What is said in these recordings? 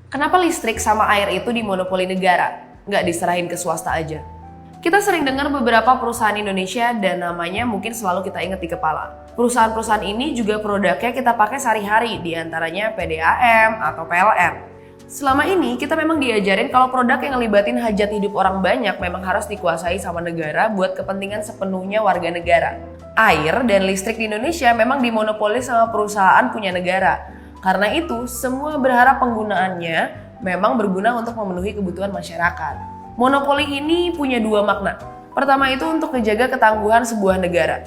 Kenapa listrik sama air itu dimonopoli negara, nggak diserahin ke swasta aja? Kita sering dengar beberapa perusahaan Indonesia dan namanya mungkin selalu kita ingat di kepala. Perusahaan-perusahaan ini juga produknya kita pakai sehari-hari, diantaranya PDAM atau PLN. Selama ini kita memang diajarin kalau produk yang ngelibatin hajat hidup orang banyak memang harus dikuasai sama negara buat kepentingan sepenuhnya warga negara. Air dan listrik di Indonesia memang dimonopoli sama perusahaan punya negara. Karena itu, semua berharap penggunaannya memang berguna untuk memenuhi kebutuhan masyarakat. Monopoli ini punya dua makna. Pertama itu untuk menjaga ketangguhan sebuah negara.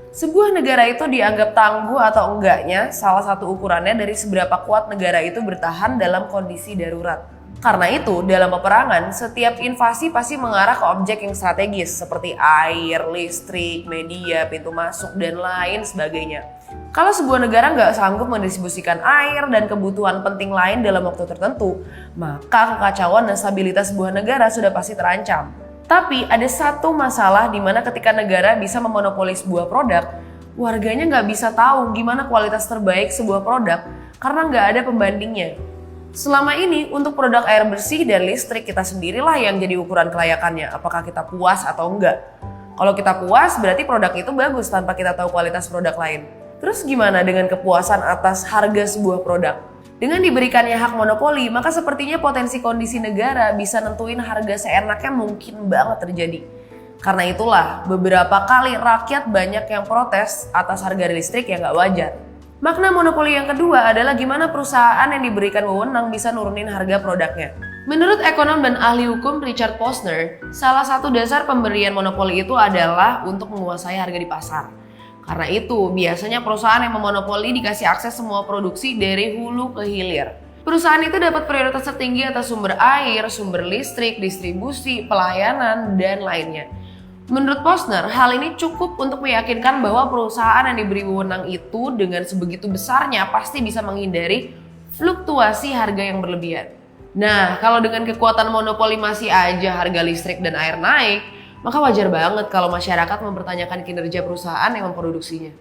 Sebuah negara itu dianggap tangguh atau enggaknya, salah satu ukurannya dari seberapa kuat negara itu bertahan dalam kondisi darurat. Karena itu, dalam peperangan, setiap invasi pasti mengarah ke objek yang strategis seperti air, listrik, media, pintu masuk, dan lain sebagainya. Kalau sebuah negara nggak sanggup mendistribusikan air dan kebutuhan penting lain dalam waktu tertentu, maka kekacauan dan stabilitas sebuah negara sudah pasti terancam. Tapi ada satu masalah di mana ketika negara bisa memonopoli sebuah produk, warganya nggak bisa tahu gimana kualitas terbaik sebuah produk karena nggak ada pembandingnya. Selama ini untuk produk air bersih dan listrik kita sendirilah yang jadi ukuran kelayakannya, apakah kita puas atau enggak. Kalau kita puas berarti produk itu bagus tanpa kita tahu kualitas produk lain. Terus gimana dengan kepuasan atas harga sebuah produk? Dengan diberikannya hak monopoli, maka sepertinya potensi kondisi negara bisa nentuin harga seenaknya mungkin banget terjadi. Karena itulah beberapa kali rakyat banyak yang protes atas harga listrik yang gak wajar. Makna monopoli yang kedua adalah gimana perusahaan yang diberikan wewenang bisa nurunin harga produknya. Menurut ekonom dan ahli hukum Richard Posner, salah satu dasar pemberian monopoli itu adalah untuk menguasai harga di pasar. Karena itu, biasanya perusahaan yang memonopoli dikasih akses semua produksi dari hulu ke hilir. Perusahaan itu dapat prioritas tertinggi atas sumber air, sumber listrik, distribusi, pelayanan, dan lainnya. Menurut Posner, hal ini cukup untuk meyakinkan bahwa perusahaan yang diberi wewenang itu dengan sebegitu besarnya pasti bisa menghindari fluktuasi harga yang berlebihan. Nah, kalau dengan kekuatan monopoli masih aja harga listrik dan air naik, maka wajar banget kalau masyarakat mempertanyakan kinerja perusahaan yang memproduksinya.